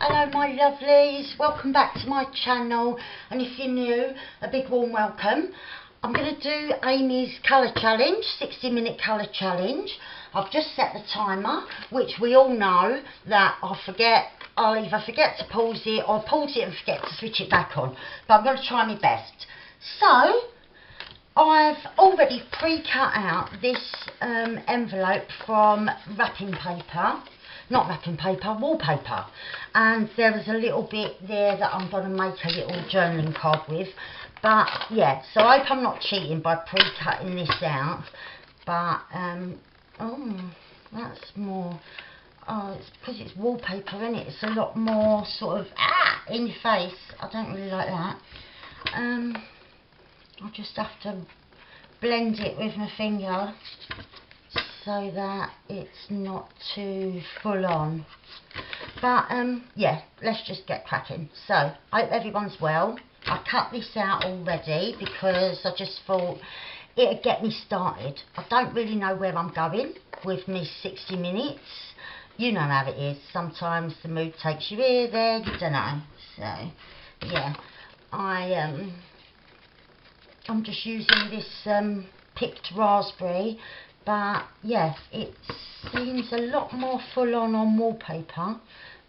Hello my lovelies, welcome back to my channel, and if you're new, a big warm welcome. I'm going to do Amy's colour challenge, 60-minute colour challenge. I've just set the timer, which we all know that I'll either forget to pause it or pause it and forget to switch it back on, but I'm going to try my best. So, I've already pre-cut out this envelope from wrapping paper. Not wrapping paper, wallpaper, and there was a little bit there that I'm going to make a little journaling card with, but yeah, so I hope I'm not cheating by pre-cutting this out, but oh, that's more, oh, it's because it's wallpaper, isn't it? It's a lot more sort of, in your face. I don't really like that. I'll just have to blend it with my finger so that it's not too full on, but yeah, let's just get cracking. So I hope everyone's well. I cut this out already because I just thought it'd get me started. I don't really know where I'm going with me 60 minutes. You know how it is, sometimes the mood takes you here, there, you don't know. So yeah, I'm just using this picked raspberry. But yeah, it seems a lot more full on wallpaper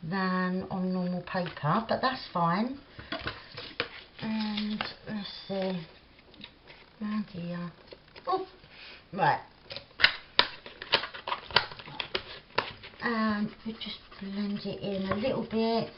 than on normal paper, but that's fine. And let's see, around here. Oh, right. And we just blend it in a little bit.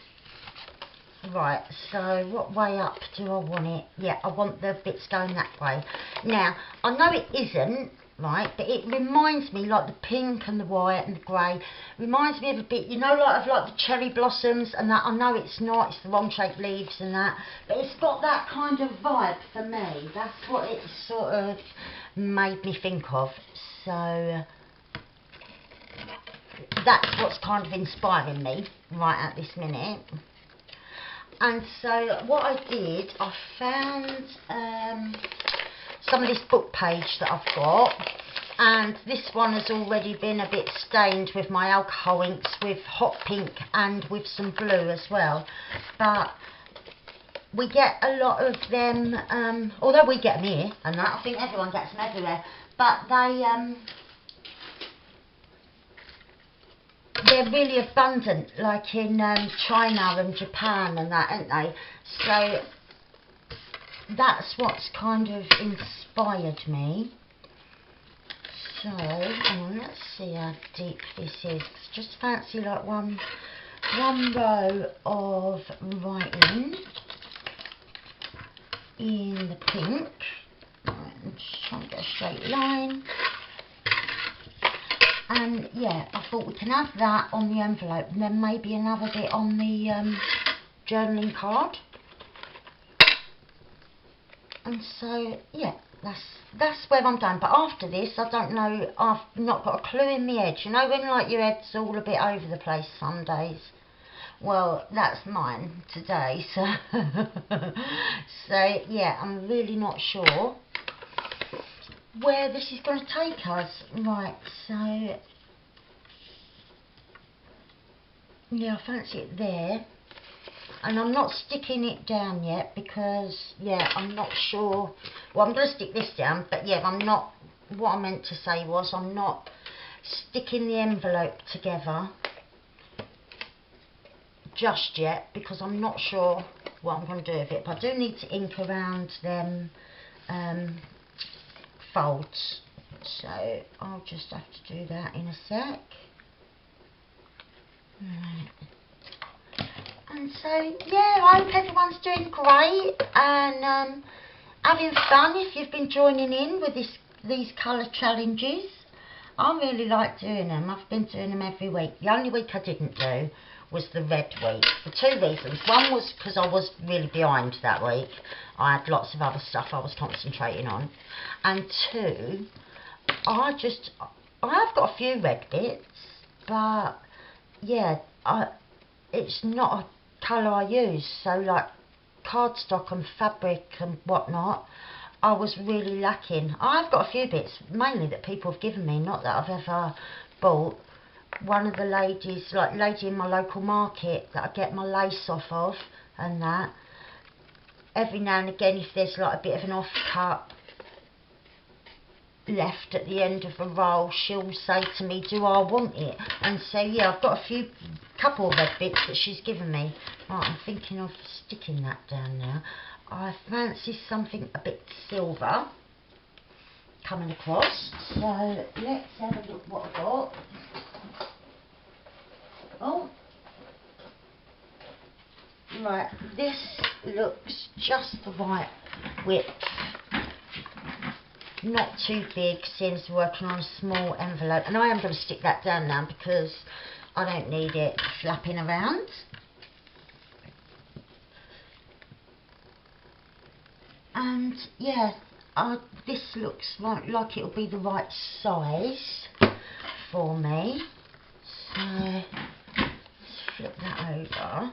Right, so what way up do I want it? Yeah, I want the bits going that way. Now, I know it isn't, right, but it reminds me, like the pink and the white and the grey, reminds me of a bit, you know, like the cherry blossoms and that. I know it's not, it's the wrong shaped leaves and that, but it's got that kind of vibe for me. That's what it sort of made me think of. So that's what's kind of inspiring me right at this minute. And so what I did, I found some of this book page that I've got, and this one has already been a bit stained with my alcohol inks with hot pink and with some blue as well, but we get a lot of them, although we get them here and that, I think everyone gets them everywhere, but they're really abundant, like in China and Japan and that, aren't they? So that's what's kind of inspired me. So let's see how deep this is. Just fancy like one row of writing in the pink. Right, I'm just trying to get a straight line. And yeah, I thought we can have that on the envelope and then maybe another bit on the journaling card. And so yeah, that's where I'm done. But after this, I don't know, I've not got a clue in my head. You know when like your head's all a bit over the place some days? Well, that's mine today. So so yeah, I'm really not sure where this is going to take us. Right, so yeah, I fancy it there, and I'm not sticking it down yet because yeah, I'm not sure. Well, I'm going to stick this down, but yeah, I'm not, what I meant to say was I'm not sticking the envelope together just yet because I'm not sure what I'm going to do with it, but I do need to ink around them folds, so I'll just have to do that in a sec. Right. And so yeah, I hope everyone's doing great and having fun if you've been joining in with these colour challenges. I really like doing them. I've been doing them every week. The only week I didn't do was the red week for two reasons. One was because I was really behind that week. I had lots of other stuff I was concentrating on, and two, I've got a few red bits, but yeah, it's not a colour I use. So like cardstock and fabric and whatnot, I was really lacking. I've got a few bits, mainly that people have given me, not that I've ever bought, one of the ladies, like lady in my local market that I get my lace off of and that, every now and again if there's like a bit of an off cut left at the end of a roll, she'll say to me, do I want it? And so yeah, I've got a couple of red bits that she's given me. Right, I'm thinking of sticking that down now. I fancy something a bit silver coming across, so let's have a look what I've got. Oh, right, this looks just the right width. Not too big, seems to be working on a small envelope. And I am going to stick that down now because I don't need it flapping around. And yeah, this looks like it'll be the right size for me. So let's flip that over.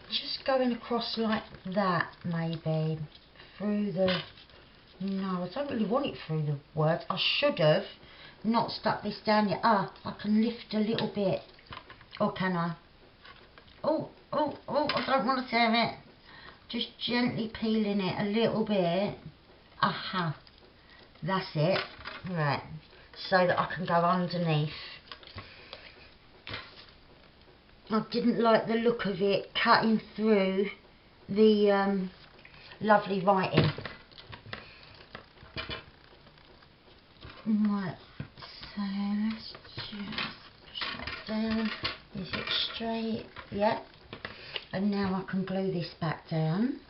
Just going across like that, maybe through the. No, I don't really want it through the words. I should have not stuck this down yet. Ah, I can lift a little bit. Or can I? Oh, I don't want to tear it. Just gently peeling it a little bit. Aha. That's it. Right. So that I can go underneath. I didn't like the look of it cutting through the lovely writing. Right, so let's just push that down. Is it straight? Yep. And now I can glue this back down.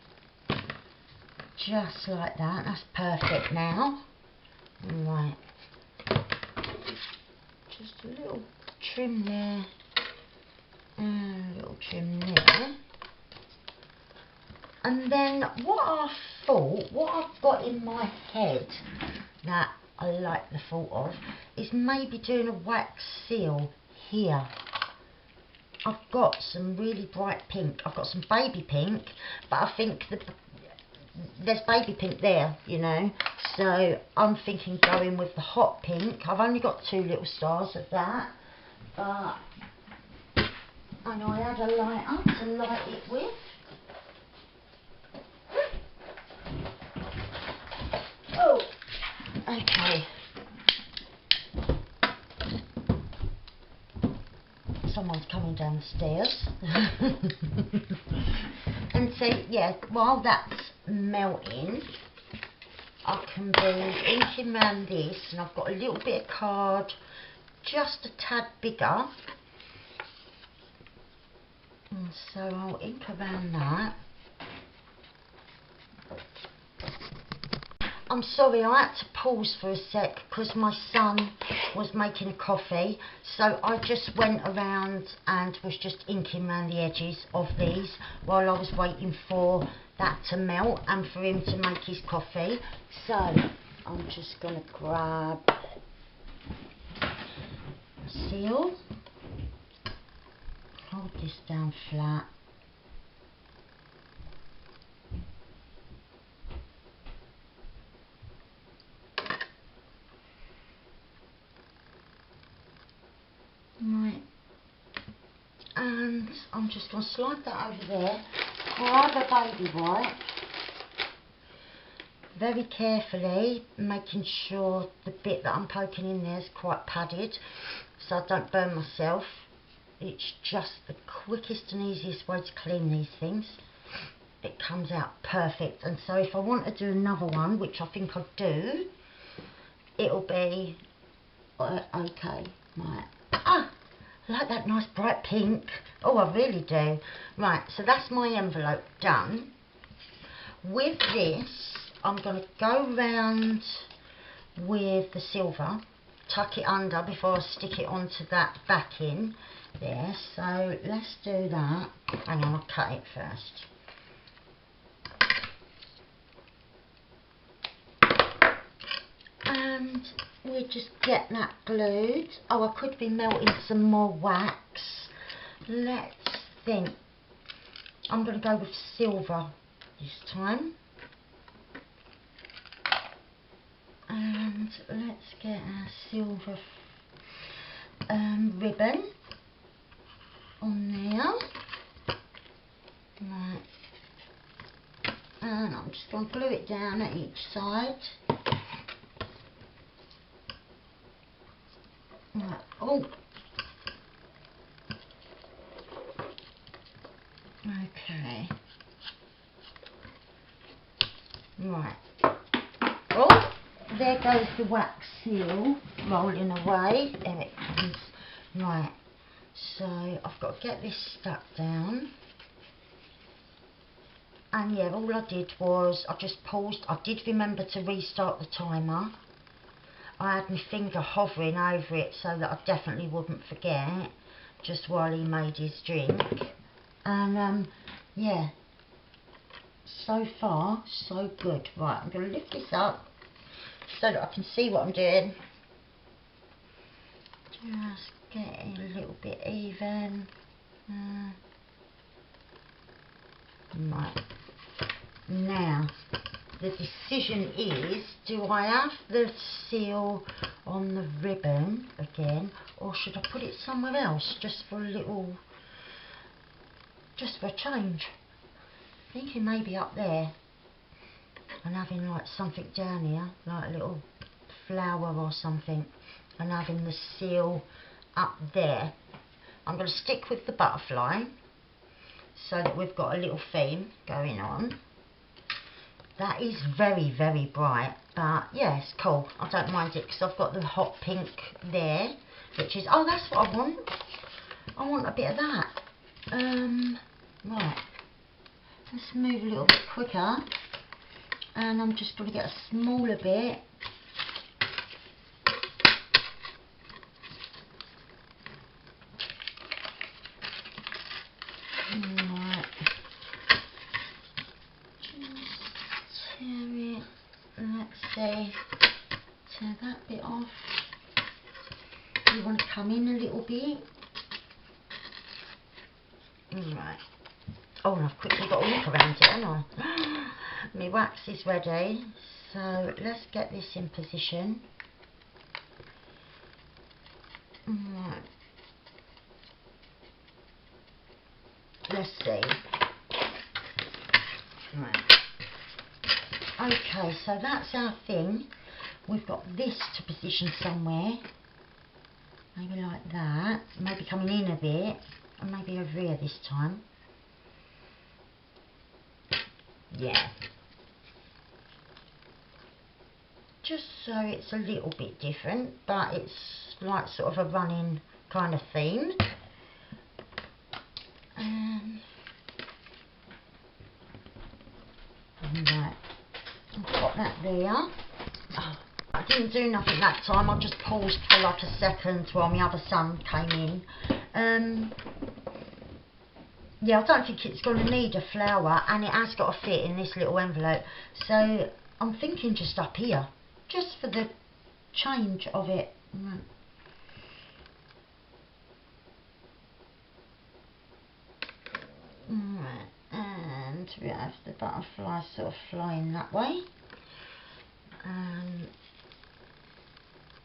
Just like that. That's perfect now. Right. Just a little trim there. And a little trim there. And then what I've got in my head that I like the thought of is maybe doing a wax seal here. I've got some really bright pink. I've got some baby pink, but I think there's baby pink there, you know. So I'm thinking going with the hot pink. I've only got 2 little stars of that, but I know I had a lighter to light it with. Oh, okay. Someone's coming down the stairs. And so, yeah, while that's melting, I can be inking around this, and I've got a little bit of card, just a tad bigger. And so I'll ink around that. I'm sorry, I had to pause for a sec because my son was making a coffee, so I just went around and was just inking around the edges of these while I was waiting for that to melt and for him to make his coffee. So I'm just going to grab a seal, hold this down flat. Right, and I'm just going to slide that over there, grab a baby wipe, very carefully making sure the bit that I'm poking in there is quite padded so I don't burn myself. It's just the quickest and easiest way to clean these things. It comes out perfect, and so if I want to do another one, which I think I'll do, it'll be okay. Right. Ah, I like that nice bright pink. Oh, I really do. Right, so that's my envelope done. With this, I'm going to go round with the silver, tuck it under before I stick it onto that backing there. So let's do that. Hang on, I'll cut it first. And we'll just get that glued. Oh, I could be melting some more wax. Let's think. I'm going to go with silver this time. And let's get our silver. ribbon on there. Right. And I'm just going to glue it down at each side. Right. Oh. Okay. Right. Oh, there goes the wax seal rolling away. There it comes. Right. So I've got to get this stuck down. And yeah, all I did was I just paused. I did remember to restart the timer. I had my finger hovering over it so that I definitely wouldn't forget, just while he made his drink. And yeah, so far so good. Right, I'm going to lift this up so that I can see what I'm doing. Just getting a little bit even. Right. Now, the decision is, do I have the seal on the ribbon again, or should I put it somewhere else, just for a change? Thinking maybe up there, and having like something down here, like a little flower or something, and having the seal up there. I'm going to stick with the butterfly, so that we've got a little theme going on. That is very, very bright, but yeah, it's cool. I don't mind it because I've got the hot pink there, which is, oh, that's what I want. I want a bit of that. Right, let's move a little bit quicker, and I'm just going to get a smaller bit. Tear that bit off. You want to come in a little bit. Right. Oh, and I've quickly got to look around it, haven't I? My wax is ready. So let's get this in position. Right. Let's see. Right. Okay, so that's our thing. We've got this to position somewhere, maybe like that, maybe coming in a bit, and maybe over here this time. Yeah. Just so it's a little bit different, but it's like sort of a running kind of theme. Right, I've got that there. Oh, I didn't do nothing that time, I just paused for like a second while my other son came in. Yeah, I don't think it's going to need a flower, and it has got to fit in this little envelope, so I'm thinking just up here, just for the change of it. Right, and we have the butterfly sort of flying that way.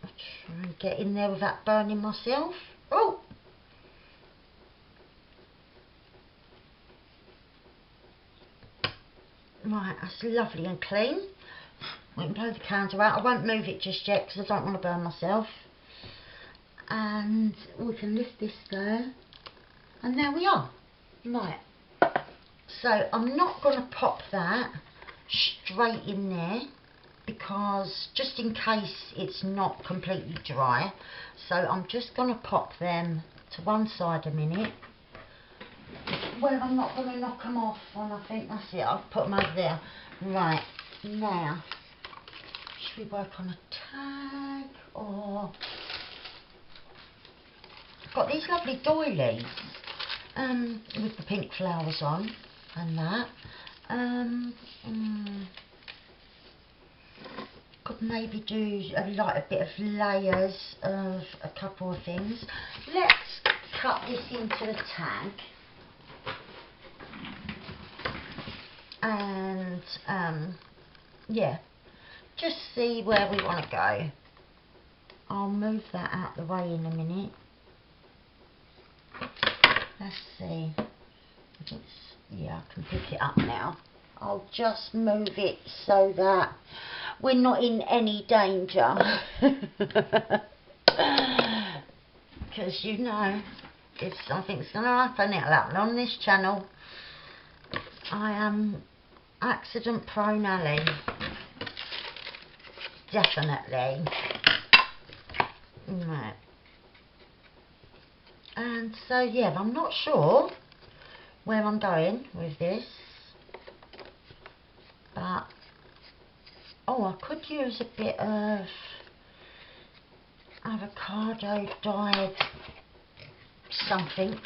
I'll try and get in there without burning myself. Oh! Right, that's lovely and clean. We can blow the candle out. I won't move it just yet because I don't want to burn myself. And we can lift this there. And there we are. Right. So I'm not going to pop that straight in there, because just in case it's not completely dry, so I'm just going to pop them to one side a minute where I'm not going to knock them off, and I think that's it. I'll put them over there. Right, now should we work on a tag, or I've got these lovely doilies with the pink flowers on and that. Could maybe do like a bit of layers of a couple of things. Let's cut this into a tag, and yeah, just see where we want to go. I'll move that out the way in a minute. Let's see. Yeah, I can pick it up now. I'll just move it so that we're not in any danger. Because you know, if something's going to happen, it'll happen on this channel. I am accident prone, Ali. Definitely. Right. And so yeah, I'm not sure where I'm going with this, but oh, I could use a bit of avocado dyed something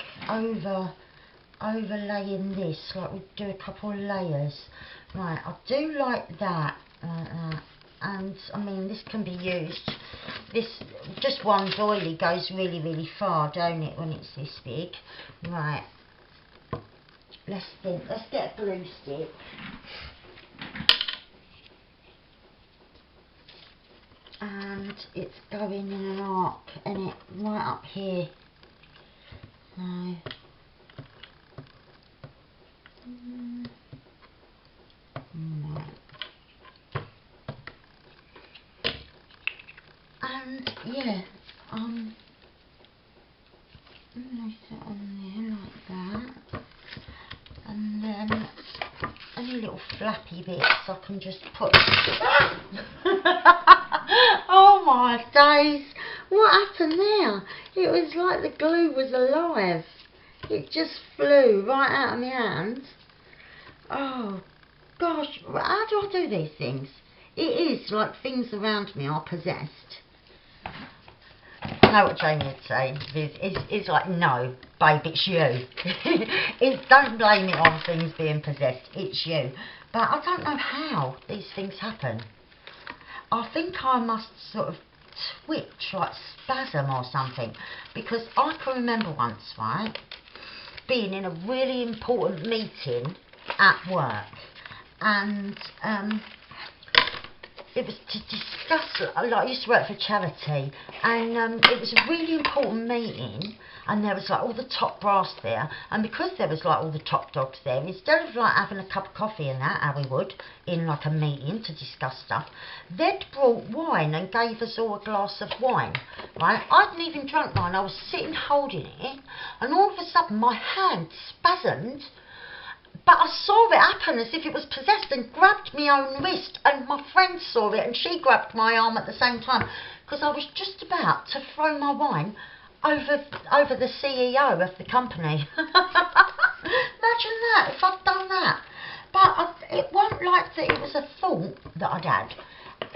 overlaying this, like we do a couple of layers. Right, I do like that, and I mean this can be used, this just one doily goes really really far, don't it, when it's this big. Right, let's get a glue stick. And it's going in an arc, and it right up here. No. And yeah, place it on there like that, and then any little flappy bits I can just put. Oh my days, what happened there? It was like the glue was alive. It just flew right out of my hand. Oh gosh, how do I do these things? It is like things around me are possessed. I know what Jamie would say. It's like, no, babe, it's you. Don't blame it on things being possessed. It's you. But I don't know how these things happen. I think I must sort of twitch, like spasm or something. Because I can remember once, right, being in a really important meeting at work. And it was to discuss, like, I used to work for charity, and it was a really important meeting, and there was like all the top brass there, and because there was like all the top dogs there, instead of like having a cup of coffee and that, how we would in like a meeting to discuss stuff, they'd brought wine and gave us all a glass of wine, right? I hadn't even drunk mine, I was sitting holding it, and all of a sudden my hand spasmed. But I saw it happen as if it was possessed and grabbed my own wrist, and my friend saw it and she grabbed my arm at the same time, because I was just about to throw my wine over the CEO of the company. Imagine that, if I'd done that. But it wasn't like that, it was a thought that I'd had.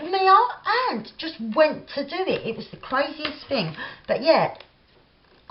My hand just went to do it. It was the craziest thing. But yeah,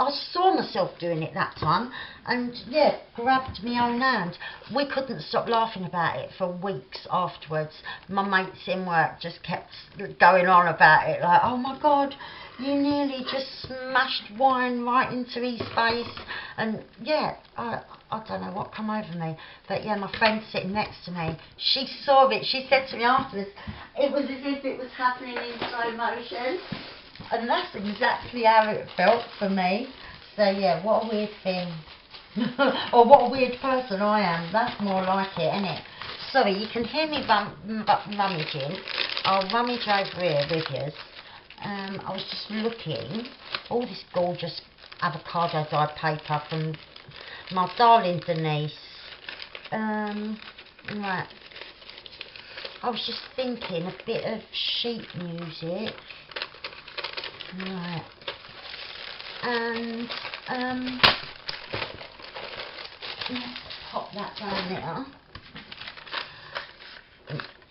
I saw myself doing it that time, and yeah, grabbed my own hand. We couldn't stop laughing about it for weeks afterwards. My mates in work just kept going on about it, like, oh my God, you nearly just smashed wine right into his face. And yeah, I don't know what come over me, but yeah, my friend sitting next to me, she saw it. She said to me afterwards, it was as if it was happening in slow motion. And that's exactly how it felt for me. So yeah, what a weird thing. Or what a weird person I am. That's more like it, isn't it? Sorry, you can hear me rummaging. I'll rummage over here with you. I was just looking. All this gorgeous avocado dyed paper from my darling Denise. Right. I was just thinking a bit of sheet music. Right, and let's pop that down there,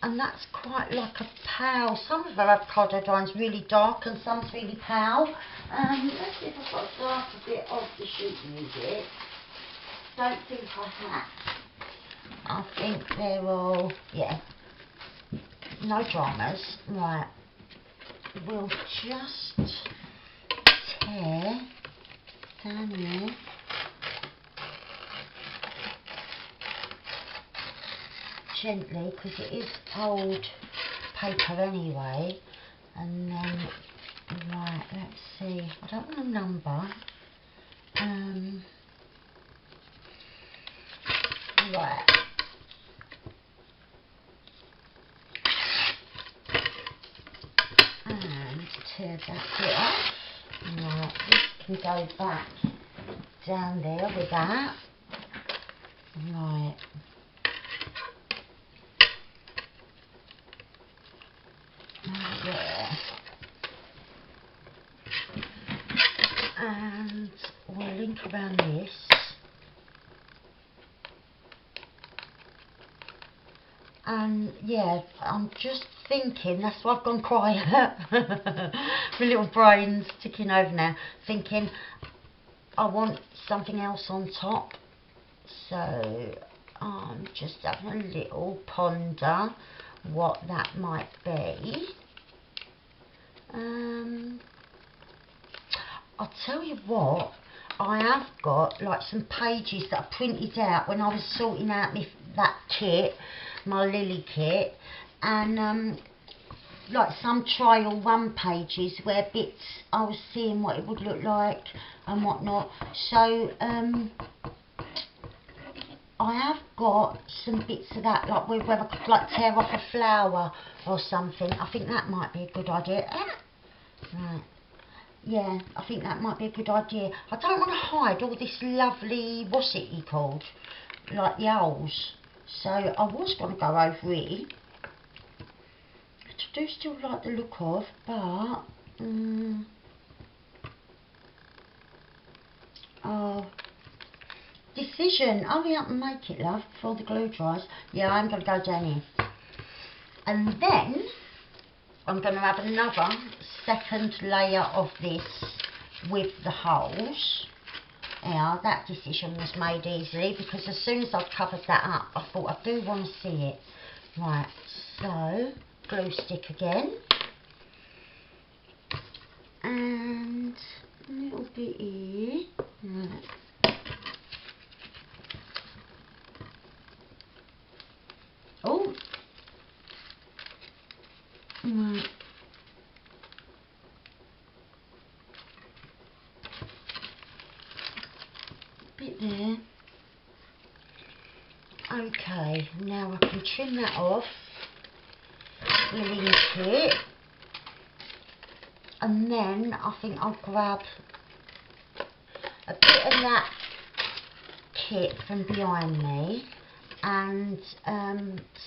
and that's quite like a pale. Some of our avocado dye's really dark and some's really pale. Let's see if I've got a glass a bit of the sheet music. Don't think I have. I think they're all, yeah, no dramas. Right. We'll just tear down here. Gently, because it is old paper anyway. And then, right, let's see. I don't want a number. Right. And tear that bit off. Right, this can go back down there with that. Right. There. And we'll link around this. And yeah, I'm just thinking, that's why I've gone quiet. My little brain's ticking over now, thinking I want something else on top. So I'm just having a little ponder what that might be. I'll tell you what, I have got like some pages that I printed out when I was sorting out that kit, my lily kit, and like some trial one pages where bits I was seeing what it would look like and whatnot. So I have got some bits of that, like where I could like tear off a flower or something. I think that might be a good idea. Right. Yeah, I think that might be a good idea. I don't want to hide all this lovely, what's it called? Like the owls. So I was going to go over here, which I do still like the look of, but decision. Hurry up and make it, love, before the glue dries. Yeah, I'm going to go down here. And then I'm going to have another second layer of this with the holes. Yeah, that decision was made easily because as soon as I've covered that up, I thought I do want to see it. Right, so glue stick again. And a little bit here. Right. Oh. Right. Bit there. Okay, now I can trim that off, link it, and then I think I'll grab a bit of that kit from behind me and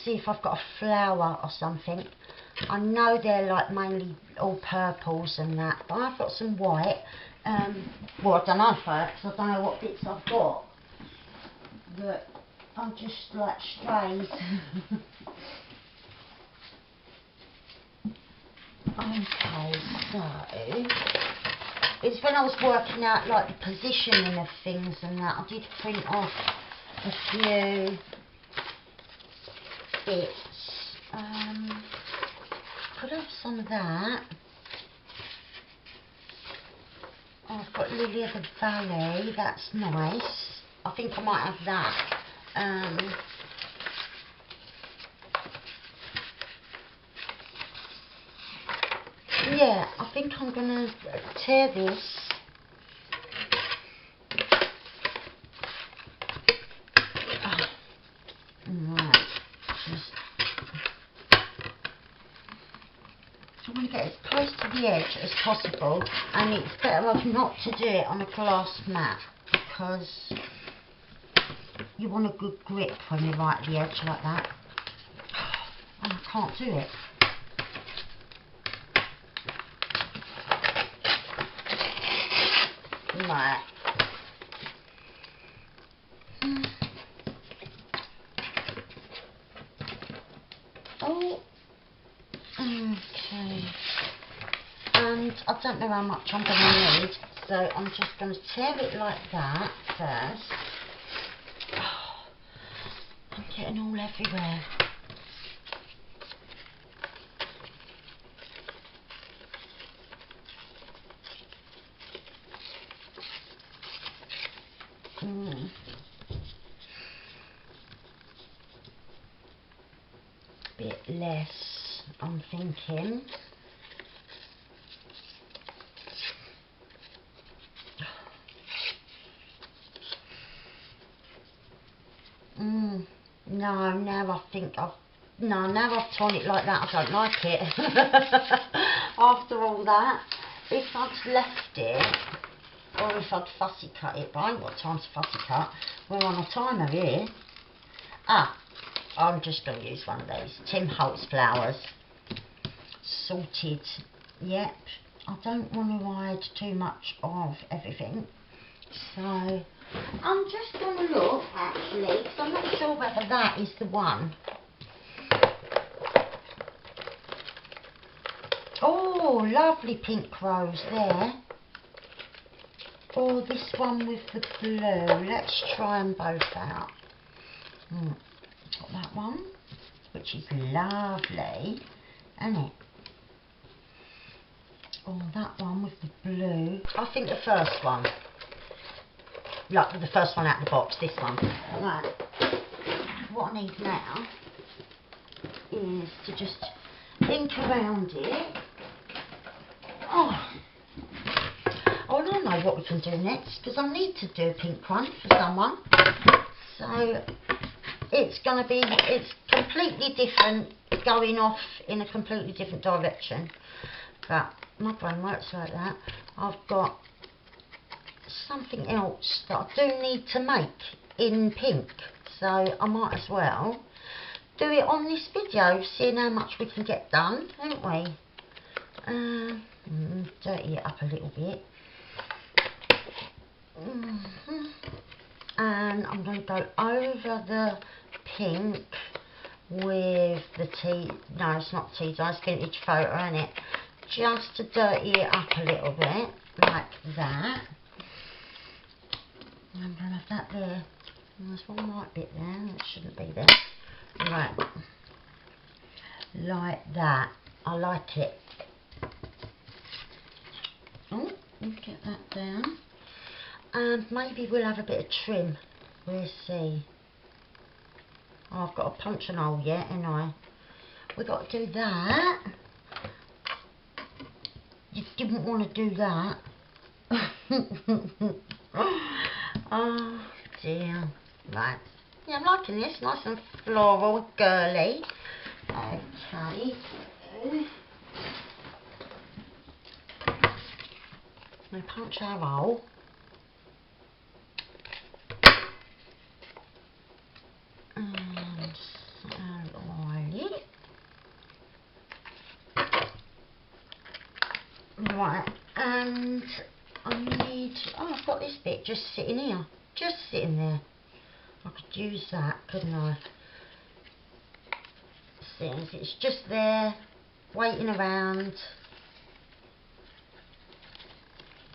see if I've got a flower or something. I know they're like mainly all purples and that, but I've got some white. Well, I don't know because I don't know what bits I've got that are just like strays. Okay, so it's when I was working out like the positioning of things and that, I did print off a few bits. Could have some of that. I've got Lily of the Valley, that's nice. I think I might have that. Yeah, I think I'm going to tear this. Right, just I want to get as close to the edge as possible, and it's better off not to do it on a glass mat because you want a good grip when you're right at the edge like that. And I can't do it. Right. Oh. Okay. And I don't know how much I'm going to need, so I'm just going to tear it like that first. Oh, I'm getting all everywhere. Bit less, I'm thinking. No, now I think now I've torn it like that, I don't like it. After all that, if I'd left it, or if I'd fussy cut it, but I ain't got time to fussy cut. We're on a timer here. I'm just going to use one of these Tim Holtz flowers. Sorted. Yep. I don't want to hide too much of everything. So, I'm just going to look, actually, because I'm not sure whether that is the one. Oh, lovely pink rose there. Or this one with the blue. Let's try them both out. Got that one, which is lovely, isn't it? Oh, that one with the blue. I think the first one. Like the first one out of the box, this one. Right. What I need now is to just ink around it. Oh, I know what we can do next, because I need to do a pink one for someone. So it's completely different, going off in a completely different direction. But my brain works like that. I've got something else that I do need to make in pink, so I might as well do it on this video, seeing how much we can get done, don't we? Dirty it up a little bit. And I'm going to go over the pink with the tea. No, it's not tea dye, it's vintage photo, isn't it? Just to dirty it up a little bit, like that. I'm going to have that there. There's one white bit there, that shouldn't be there. Right. Like that. I like it. Oh, let's get that down. And maybe we'll have a bit of trim. We'll see. Oh, I've got to punch an hole yet, ain't I? We've got to do that. You didn't want to do that. Oh dear. Right. Yeah, I'm liking this. Nice and floral, girly. Okay. Now punch our hole. And align it. Right, and I need, I've got this bit just sitting here, just sitting there. I could use that, couldn't I? Since it's just there, waiting around.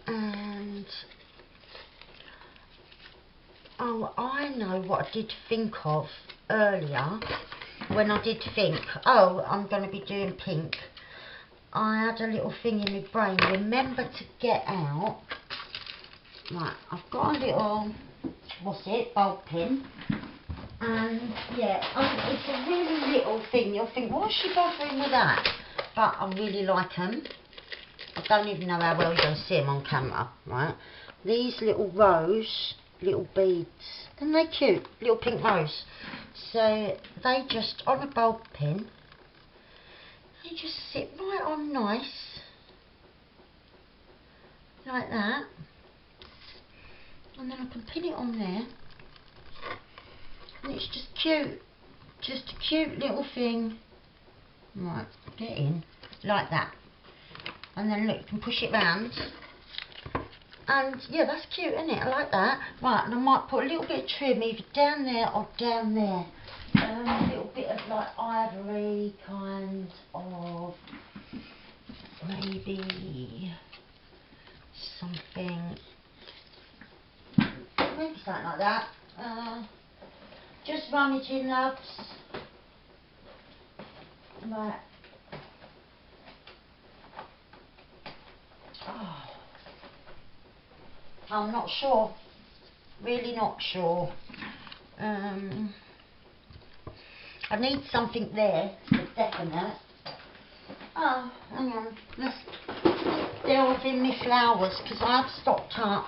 And, oh, I know what I did think of earlier, when I did think, oh, I'm going to be doing pink. I had a little thing in my brain, remember to get out. Right, I've got a little, bulb pin. And yeah, it's a really little thing. You'll think, what's she bothering with that? But I really like them. I don't even know how well you're going to see them on camera, right? These little rose, little beads. Aren't they cute? Little pink rose. So they just, on a bulb pin, they just sit right on nice, like that, and then I can pin it on there, and it's just cute, just a cute little thing. Right, get in, like that, and then look, you can push it round, and yeah, that's cute, isn't it? I like that. Right, and I might put a little bit of trim either down there or down there. A little bit of like ivory, kind of, maybe something, maybe something like that. Just rummaging, loves. Right. Oh. I'm not sure. Really not sure. I need something there for definite. Oh, hang on. Let's delve in my flowers because I have stocked up.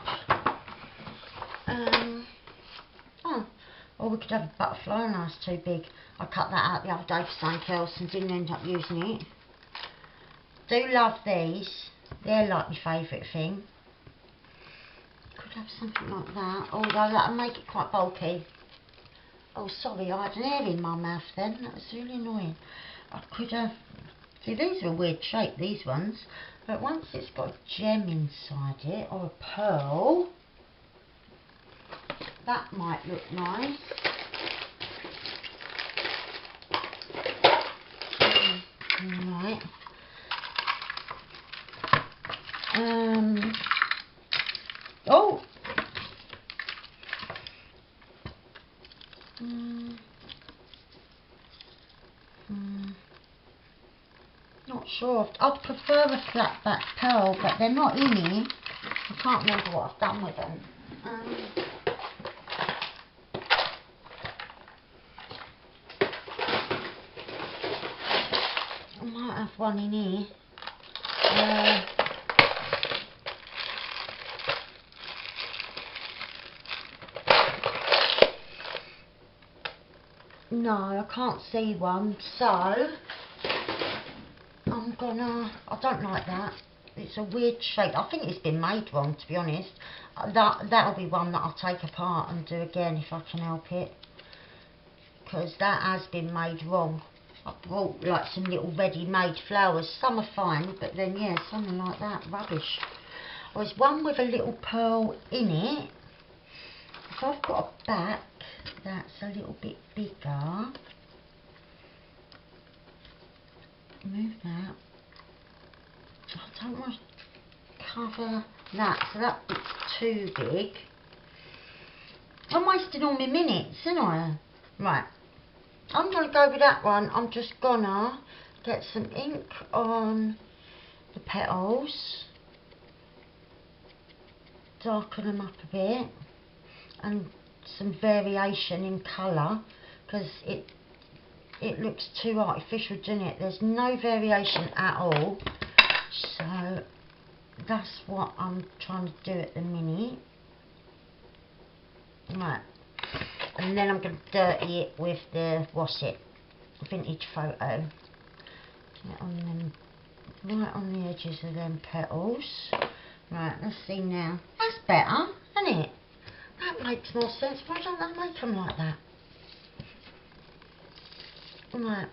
Oh, Or we could have a butterfly, and that's too big. I cut that out the other day for something else and didn't end up using it. Do love these. They're like my favourite thing. Could have something like that, although that'll make it quite bulky. Oh, sorry, I had an hair in my mouth then. That was really annoying. I could have... See, these are a weird shape, these ones. But once it's got a gem inside it, or a pearl, that might look nice. Right. Oh! Not sure. I'd prefer a flat back pearl, but they're not in here. I can't remember what I've done with them. I might have one in here. No, I can't see one, so I'm gonna... I don't like that. It's a weird shape. I think it's been made wrong, to be honest. That'll be one that I'll take apart and do again if I can help it. Because that has been made wrong. I bought like some little ready-made flowers. Some are fine, but then yeah, something like that, rubbish. There's one with a little pearl in it. If I've got a back that's a little bit bigger, move that. I don't want to cover that, so that bit's too big. I'm wasting all my minutes, aren't I? Right, I'm going to go with that one. I'm just gonna get some ink on the petals, darken them up a bit, and some variation in colour, because it looks too artificial, doesn't it? There's no variation at all, so that's what I'm trying to do at the minute. Right, and then I'm going to dirty it with the what's it, vintage photo. Get on them, right on the edges of them petals. Right, let's see now. That's better, isn't it? That makes more sense. Why don't they make them like that? Right.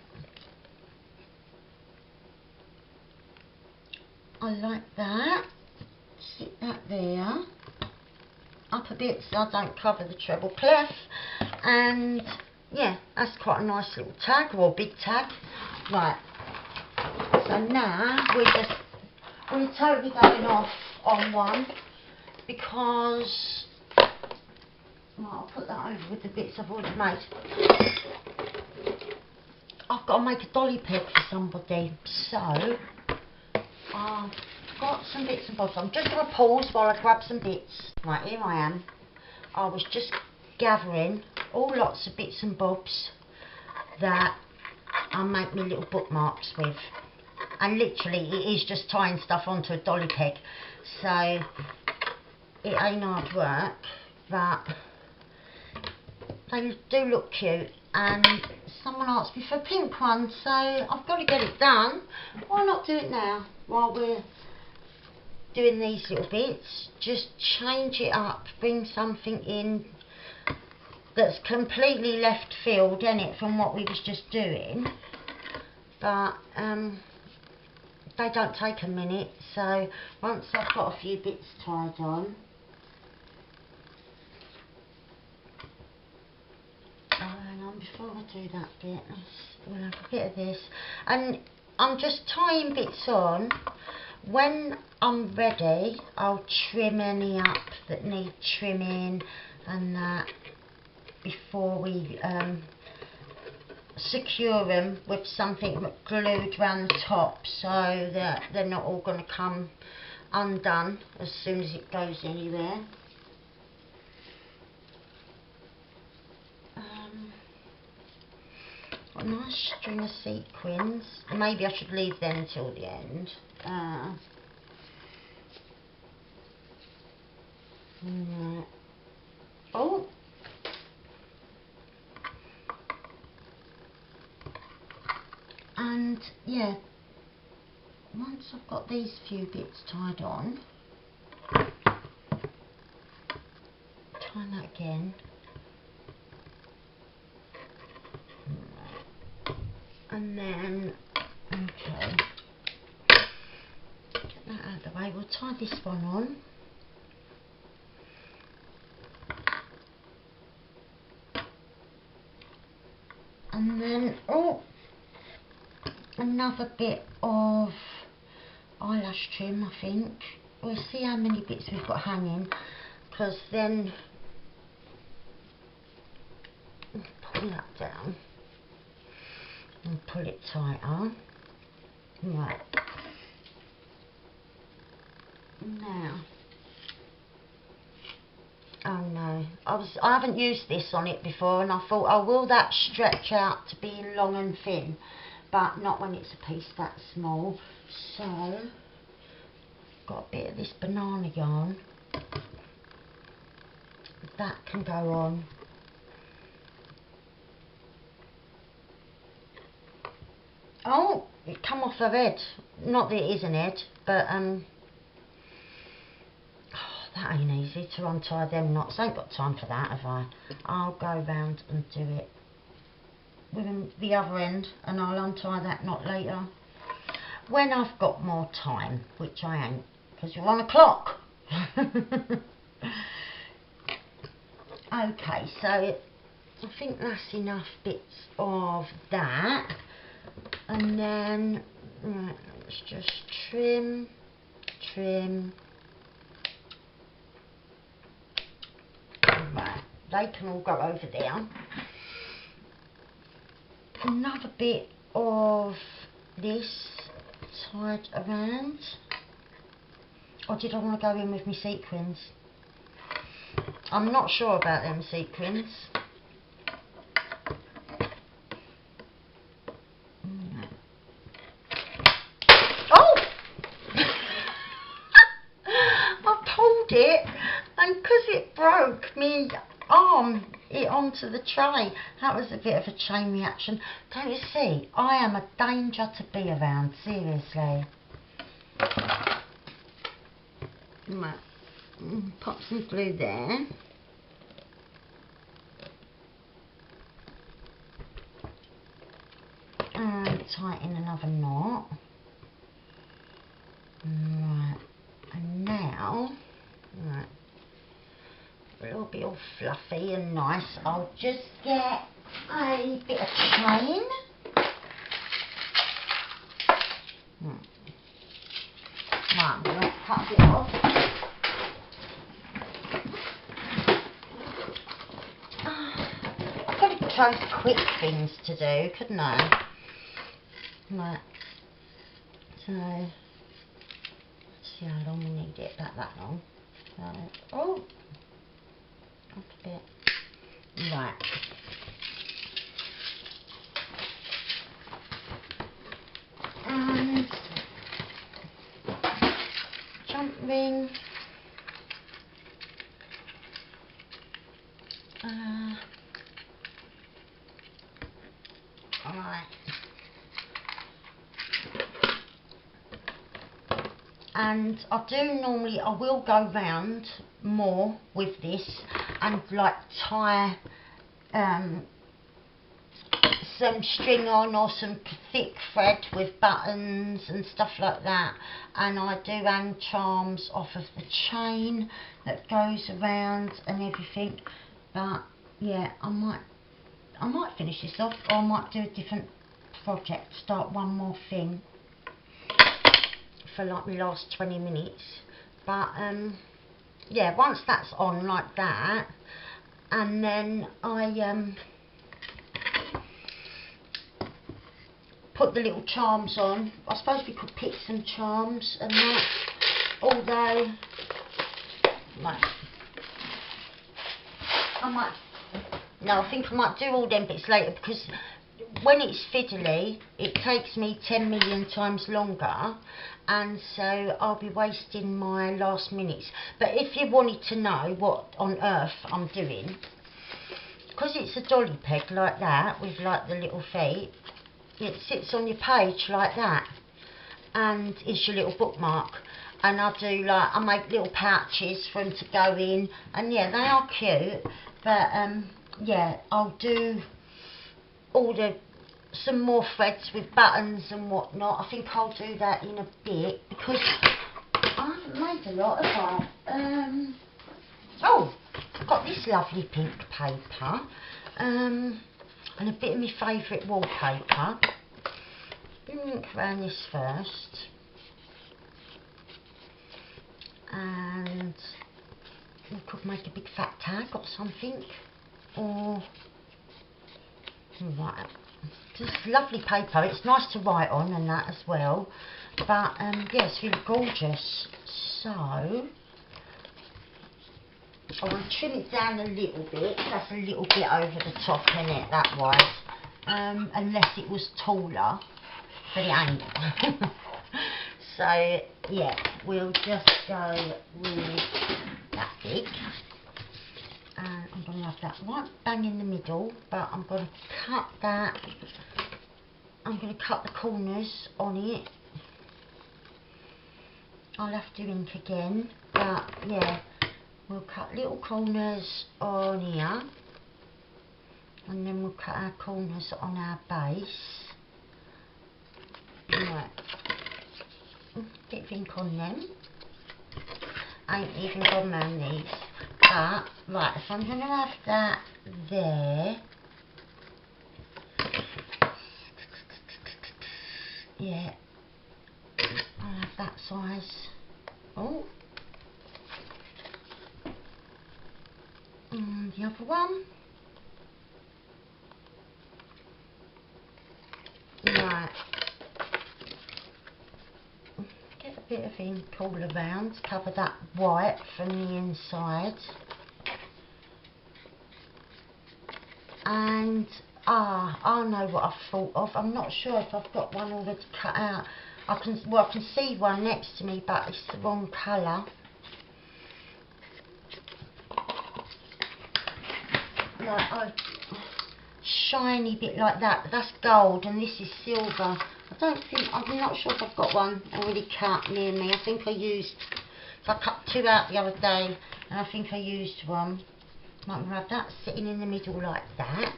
I like that. Stick that there. Up a bit so I don't cover the treble clef. And yeah, that's quite a nice little tag, or big tag. Right. So now we're totally going off on one, because well, I'll put that over with the bits I've already made. I've got to make a dolly peg for somebody, so I've got some bits and bobs. I'm just going to pause while I grab some bits. Right, here I am. I was just gathering all lots of bits and bobs that I'll make me little bookmarks with. And literally it is just tying stuff onto a dolly peg, so it ain't hard work, but they do look cute. And someone asked me for a pink one, so I've got to get it done. Why not do it now while we're doing these little bits? Just change it up, bring something in that's completely left field, isn't it, from what we was just doing. But they don't take a minute, so once I've got a few bits tied on, before I do that bit, we'll have a bit of this, and I'm just tying bits on. When I'm ready, I'll trim any up that need trimming and that before we secure them with something glued around the top, so that they're not all going to come undone as soon as it goes anywhere. Got a nice string of sequins. Maybe I should leave them till the end. Oh, And yeah, once I've got these few bits tied on, tie that again. And then, okay, get that out of the way. We'll tie this one on. And then, oh, another bit of eyelash trim, I think. We'll see how many bits we've got hanging, because then pull that down and pull it tighter. Right. Now, oh no, I haven't used this on it before, and I thought, oh, will that stretch out to being long and thin? But not when it's a piece that small. So, got a bit of this banana yarn. That can go on. Oh, it come off her head. Not that it is an head, but oh, that ain't easy to untie them knots. I ain't got time for that, have I? I'll go round and do it with the other end, and I'll untie that knot later when I've got more time, which I ain't, because you're on a clock. Okay, so I think that's enough bits of that. And then, right, let's just trim. Right, they can all go over there. Another bit of this tied around. Or did I want to go in with my sequins? I'm not sure about them sequins. Oh! I pulled it, and because it broke me arm it onto the tray. That was a bit of a chain reaction. Don't you see? I am a danger to be around, seriously. Right. Pop some glue there. And tighten another knot. Right. And now, right, it'll be all fluffy and nice. I'll just get a bit of chain. Right, I'm going to cut it off. I could have chose quick things to do, couldn't I? Right. So, let's see how long we need it. About that long. So, oh, up a bit. Right. And jump ring. Alright. And I will go round more with this and like tie some string on or some thick thread with buttons and stuff like that, and I do hang charms off of the chain that goes around and everything. But yeah, I might finish this off, or I might do a different project, start one more thing for like my last 20 minutes. But yeah, once that's on like that, and then I put the little charms on. I suppose we could pick some charms and that, although I think I might do all them bits later, because when it's fiddly it takes me 10 million times longer, and so I'll be wasting my last minutes. But if you wanted to know what on earth I'm doing, because it's a dolly peg like that with like the little feet, it sits on your page like that, and it's your little bookmark. And I do like, I make little pouches for them to go in, and yeah, they are cute. But yeah, I'll do some more threads with buttons and whatnot. I think I'll do that in a bit, because I haven't made a lot of that. Oh, I've got this lovely pink paper, and a bit of my favourite wallpaper. Ink around this first, and we could make a big fat tag or something, or right. Just lovely paper. It's nice to write on and that as well. But yeah, it's really gorgeous. So I will trim it down a little bit. That's a little bit over the top, isn't it? That wise. Unless it was taller, but it ain't. So yeah, we'll just go with that big. And I'm going to have that right bang in the middle, but I'm going to cut that. I'm going to cut the corners on it. I'll have to ink again, but yeah, we'll cut little corners on here, and then we'll cut our corners on our base. Right, bit of ink on them. I ain't even gone round these. But, right, so I'm going to have that there. Yeah, I'll have that size. Oh. And the other one. Right. Get a bit of ink all around, cover that white from the inside. And I know what I've thought of. I'm not sure if I've got one already cut out. I can see one next to me, but it's the wrong colour. Like a shiny bit like that. That's gold, and this is silver. I'm not sure if I've got one already cut near me. I think I used. So I cut two out the other day, and I think I used one. Might have that sitting in the middle like that.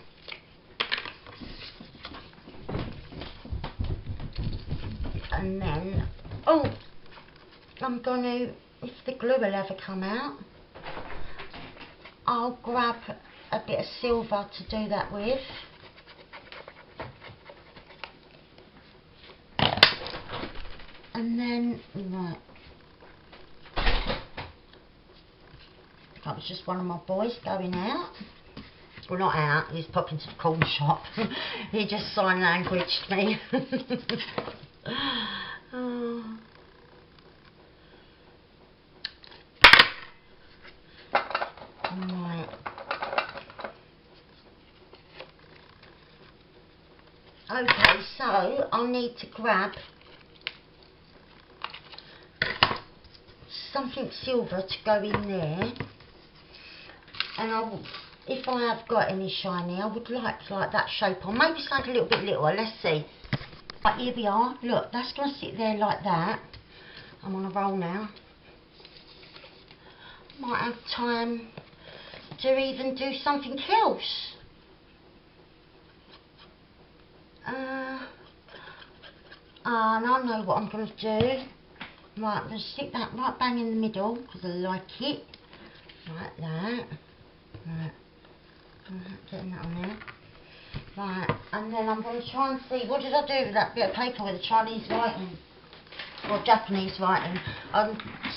And then, oh, I'm going to, if the glue will ever come out, I'll grab a bit of silver to do that with. And then, right. That was just one of my boys going out. Well, not out, he's popping to the corner shop. He just sign languaged me. Oh. Right. Okay, so I'll need to grab something silver to go in there. And if I have got any shiny, I would like that shape on. Maybe something a little bit littler, let's see. But here we are, look, that's going to sit there like that. I'm on a roll now. Might have time to even do something else. And I know what I'm going to do. Right, I'm going to stick that right bang in the middle, because I like it. Like that. Right, getting that on there. Right, and then I'm going to try and see, what did I do with that bit of paper with the Chinese writing? Or Japanese writing.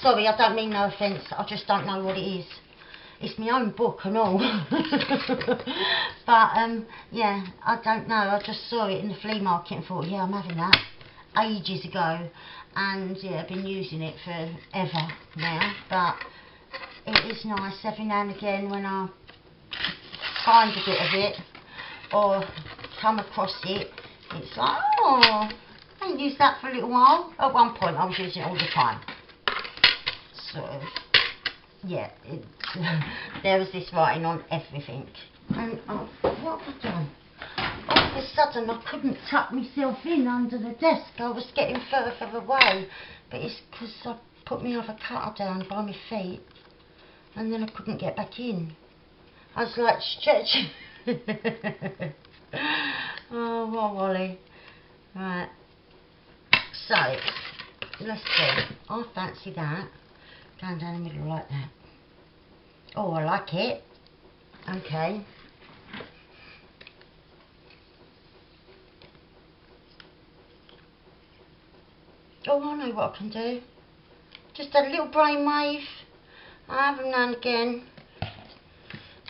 Sorry, I don't mean no offence, I just don't know what it is. It's my own book and all. But, yeah, I don't know. I just saw it in the flea market and thought, yeah, I'm having that. Ages ago. And, yeah, I've been using it forever now. But it is nice every now and again when I find a bit of it or come across it. It's like, oh, I haven't used that for a little while. At one point, I was using it all the time. So, yeah, there was this writing on everything. And what have I done? Oh, there's sudden I couldn't tuck myself in under the desk. I was getting further away, but it's because I put my other cutter down by my feet and then I couldn't get back in. I was like stretching. Oh, what Wally. Right. So, let's see. I fancy that. Going down the middle like that. Oh, I like it. Okay. Oh, I know what I can do. Just a little brainwave. I have them now and again.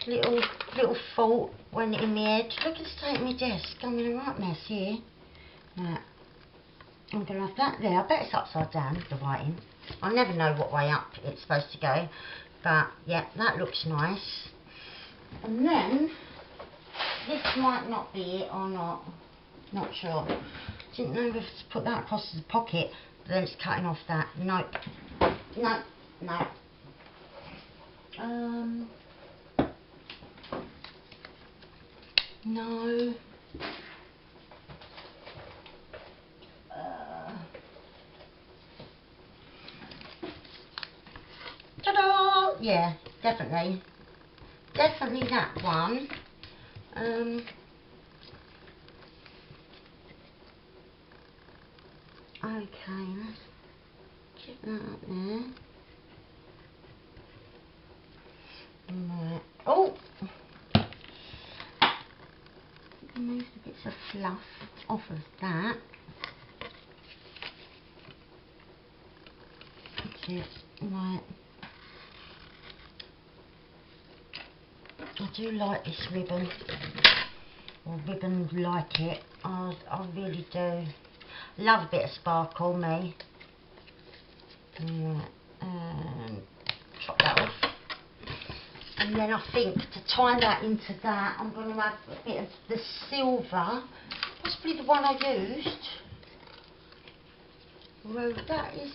Little thought went in my head. Look at the state of my desk. I'm in a right mess here. Right. I'm going to have that there. I bet it's upside down, the writing. I never know what way up it's supposed to go. But, yeah, that looks nice. And then, this might not be it or not. Not sure. Didn't know if to put that across the pocket, but then it's cutting off that. Nope. No. No. No. Ta-da! Yeah, definitely. Definitely that one. Okay, let's get that up there. Right. Oh! Remove the bits of fluff off of that. That's it. Right. I do like this ribbon. Or ribbon like it. I really do. Love a bit of sparkle, me. Right. And chop that off. And then I think to tie that into that, I'm going to have a bit of the silver, possibly the one I used. Well, that is,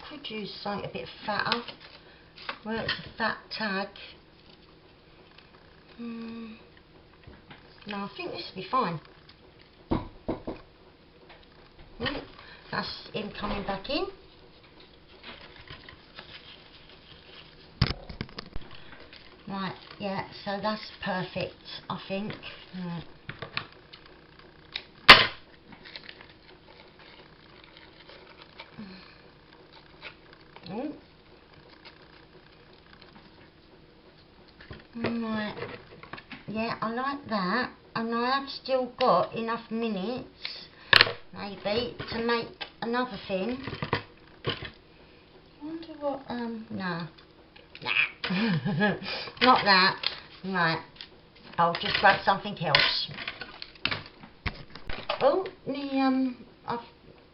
could use something a bit fatter, where it's a fat tag. No, I think this will be fine. Right, that's him coming back in. Right, yeah, so that's perfect, I think. Right. Oh. Right, yeah, I like that, and I have still got enough minutes, maybe, to make another thing. I wonder what, no. Nah. Not that. Right. I'll just grab something else. Oh, I've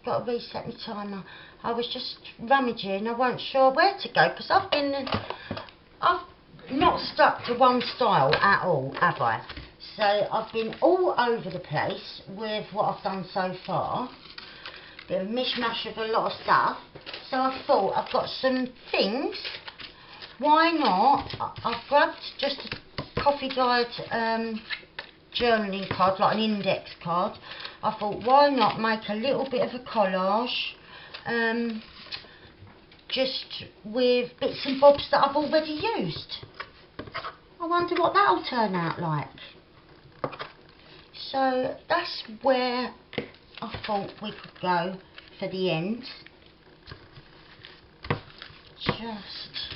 got to reset my timer. I was just rummaging. I wasn't sure where to go because I've not stuck to one style at all, have I? So I've been all over the place with what I've done so far. Bit of a mishmash of a lot of stuff. So I thought I've got some things. Why not? I've grabbed just a coffee guide journaling card, like an index card. I thought, why not make a little bit of a collage, just with bits and bobs that I've already used. I wonder what that'll turn out like. So that's where I thought we could go for the end. Just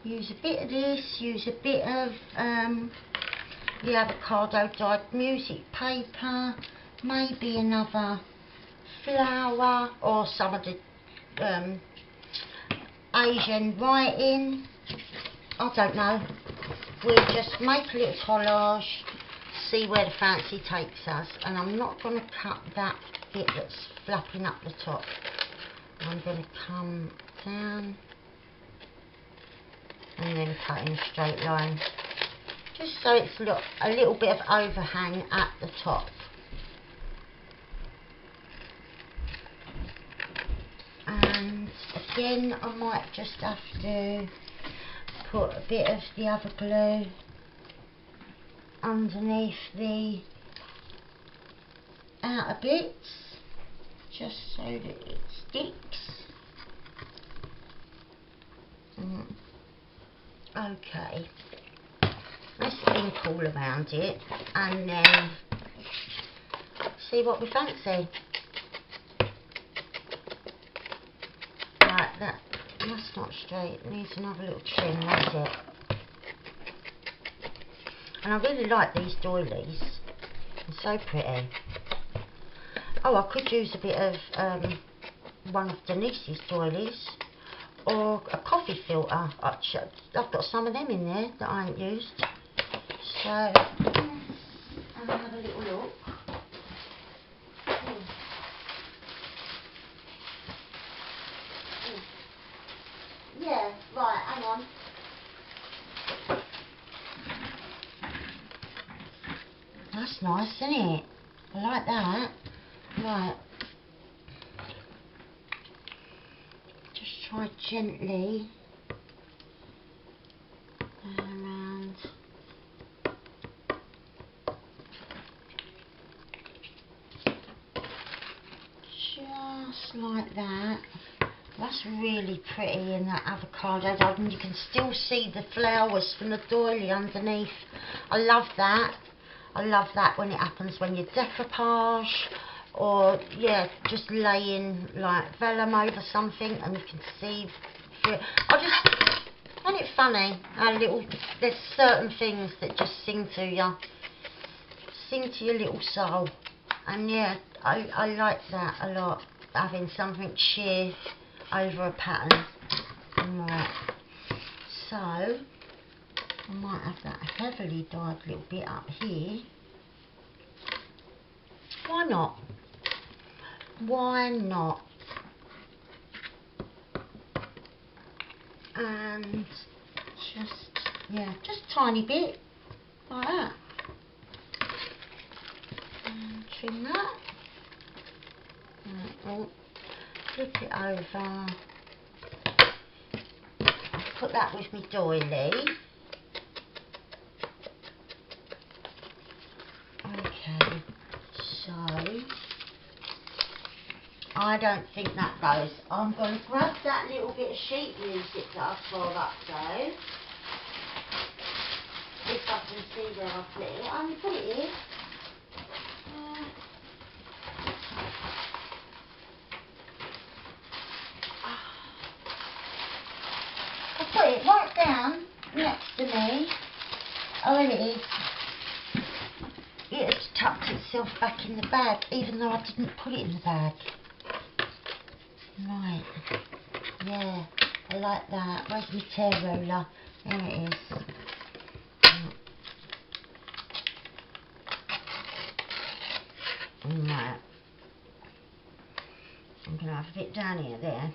use a bit of this, use a bit of the avocado dyed music paper, maybe another flower or some of the Asian writing. I don't know. We'll just make a little collage, see where the fancy takes us. And I'm not going to cut that bit that's flapping up the top. I'm going to come down and then cut in a straight line, just so it's a little bit of overhang at the top. And again, I might just have to put a bit of the other glue underneath the outer bits, just so that it sticks. Okay, let's ink all around it and then see what we fancy. Right, that's not straight, it needs another little trim, that's it. And I really like these doilies, they're so pretty. Oh, I could use a bit of one of Denise's doilies, or a coffee filter. I've got some of them in there that I ain't used. So, let's have a little look. Yeah, right, hang on. That's nice, isn't it? I like that. Right. Just try gently around. Just like that. That's really pretty in that avocado, and you can still see the flowers from the doily underneath. I love that. I love that when it happens when you decoupage, or yeah, just laying like vellum over something and you can see through it. Isn't it funny how there's certain things that just sing to you, sing to your little soul. And yeah, I like that a lot, having something sheer over a pattern. Right, so I might have that heavily dyed little bit up here. Why not? Why not? And just tiny bit like that. And trim that. And flip it over. I'll put that with my doily. Okay, so I don't think that goes. I'm going to grab that little bit of sheet music that I've tore up though. If I can see where I put it. I'm going to put it here. I put it right down next to me. Oh, there it is. It has tucked itself back in the bag, even though I didn't put it in the bag. Right, yeah, I like that. Where's my tear roller? There it is. Right, I'm going to have a bit down here there.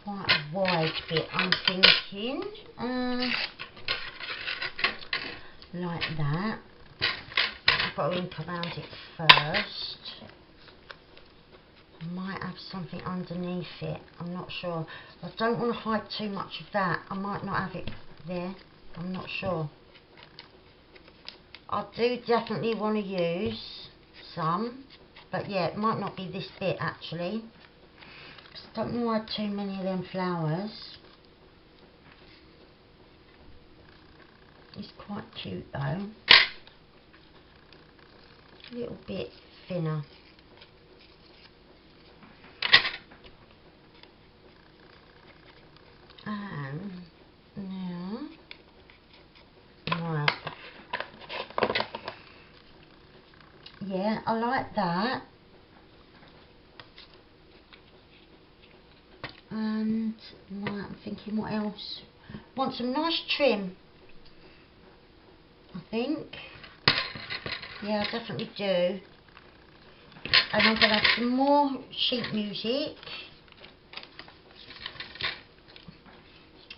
Quite a wide bit, I'm thinking. Like that. I've got to ink around it first. I might have something underneath it, I'm not sure. I don't want to hide too much of that. I might not have it there, I'm not sure. I do definitely want to use some, but yeah, it might not be this bit actually. I don't want too many of them flowers. It's quite cute though. A little bit thinner. And now, right. Yeah, I like that. And right, I'm thinking what else? Want some nice trim, I think. Yeah, I definitely do. And I'm going to have some more sheet music.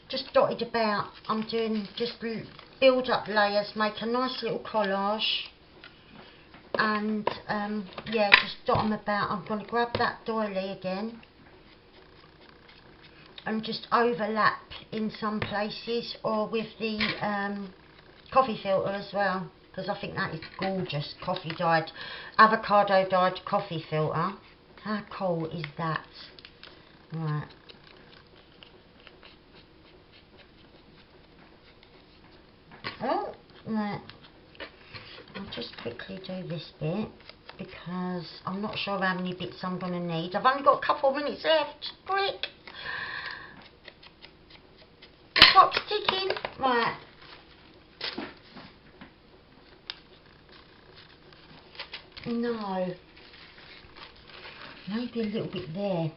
Just dotted about. I'm doing just build up layers, make a nice little collage. and yeah, just dot them about. I'm going to grab that doily again and just overlap in some places, or with the coffee filter as well, because I think that is gorgeous. Coffee dyed, avocado dyed coffee filter. How cool is that? Right. Oh, right. I'll just quickly do this bit because I'm not sure how many bits I'm going to need. I've only got a couple of minutes left. Quick. The clock's ticking. Right. No. Maybe a little bit there.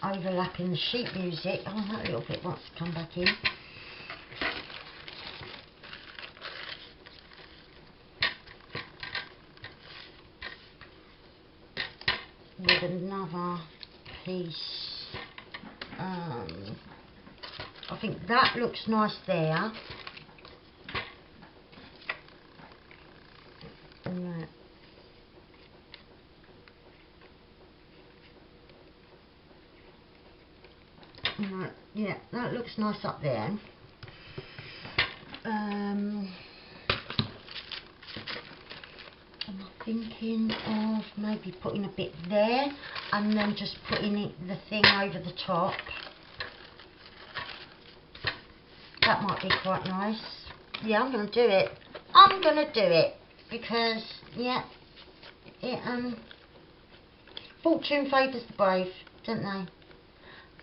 Overlapping the sheet music. Oh, that little bit wants to come back in. With another piece. I think that looks nice there. Right. Right. Yeah, that looks nice up there. Am I thinking of maybe putting a bit there and then just putting the thing over the top? That might be quite nice. Yeah, I'm going to do it. I'm going to do it because, yeah, it fortune favours the brave, don't they?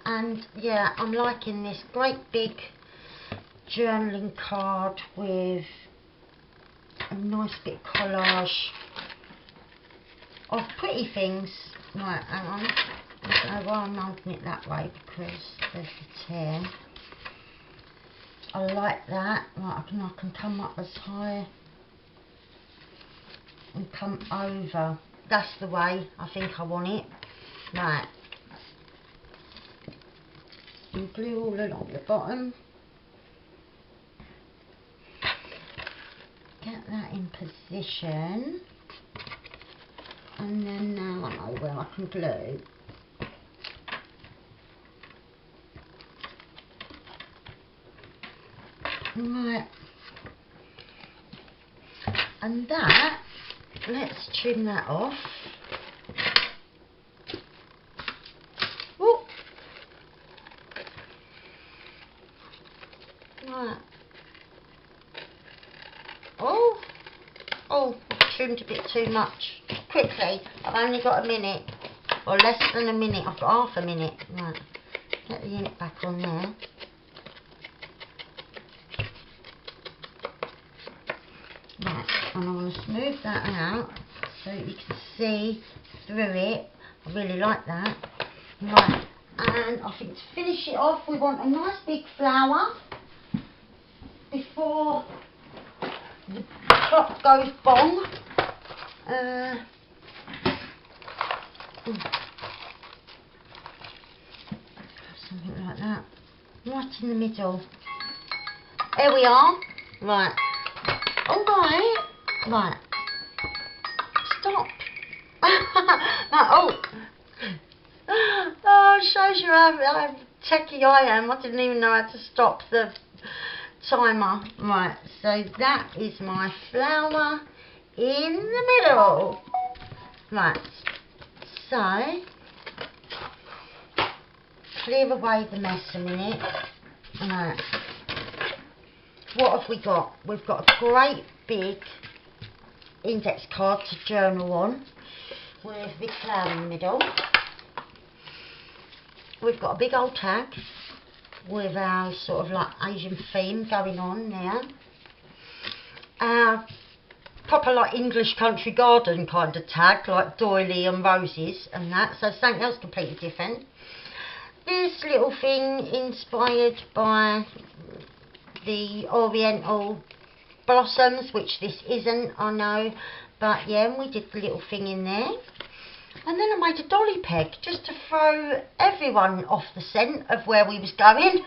And yeah, I'm liking this great big journaling card with a nice bit of collage of pretty things. Right, hang on. I don't know why I'm holding it that way, because there's the tear. I like that. Right, I can come up as high and come over. That's the way I think I want it. Right. And glue all along the bottom. Get that in position. And then now I know where I can glue. Right. And that, let's trim that off. Whoop. Right. Oh, I've trimmed a bit too much. Quickly, I've only got a minute, or less than a minute. I've got half a minute. Right, get the unit back on there. Right, and I want to smooth that out so you can see through it. I really like that. Right, and I think to finish it off, we want a nice big flower before the clock goes bong. Something like that, right in the middle. There we are. Right. Alright. Right. Stop. Oh. Oh, shows you how techie I am. I didn't even know how to stop the timer. Right, so that is my flower in the middle. Right, so clear away the mess a minute. Right, what have we got? We've got a great big index card to journal on with the flower in the middle. We've got a big old tag with our sort of like Asian theme going on there. Our proper like English country garden kind of tag, like doily and roses and that, so something else completely different. This little thing inspired by the Oriental blossoms, which this isn't, I know, but yeah, we did the little thing in there. And then I made a dolly peg just to throw everyone off the scent of where we was going.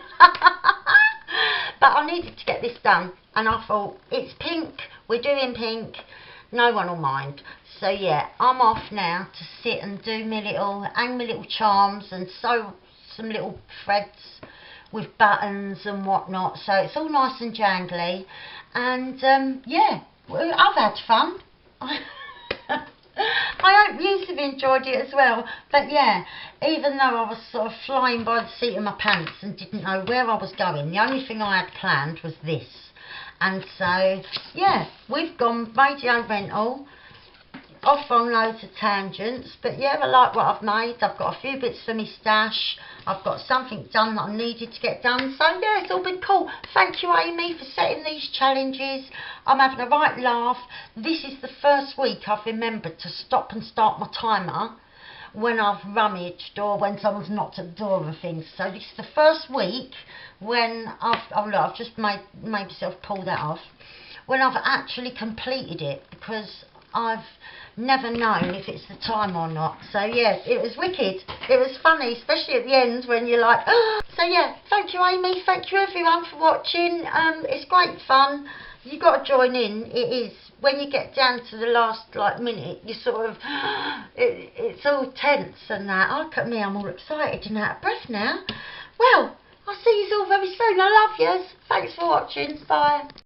But I needed to get this done, and I thought, it's pink, we're doing pink, no one will mind. So yeah, I'm off now to sit and do hang my little charms and sew some little threads with buttons and whatnot. So it's all nice and jangly. And yeah, I've had fun. I hope you have enjoyed it as well. But yeah, even though I was sort of flying by the seat of my pants and didn't know where I was going, the only thing I had planned was this. And so yeah, we've gone radio rental, off on loads of tangents, but yeah, I like what I've made. I've got a few bits for me stash. I've got something done that I needed to get done. So yeah, it's all been cool. Thank you, Amy, for setting these challenges. I'm having a right laugh. This is the first week I've remembered to stop and start my timer when I've rummaged or when someone's knocked at the door and things. So this is the first week when I've just made myself pull that off, when I've actually completed it, because I've never known if it's the time or not. So yes, it was wicked. It was funny, especially at the end when you're like, oh. So yeah, thank you, Amy. Thank you everyone for watching. It's great fun. You got to join in. It is. When you get down to the last minute, you sort of, it's all tense and that. Oh, look at me, I'm all excited and out of breath now. Well, I'll see you all very soon. I love yous. Thanks for watching. Bye.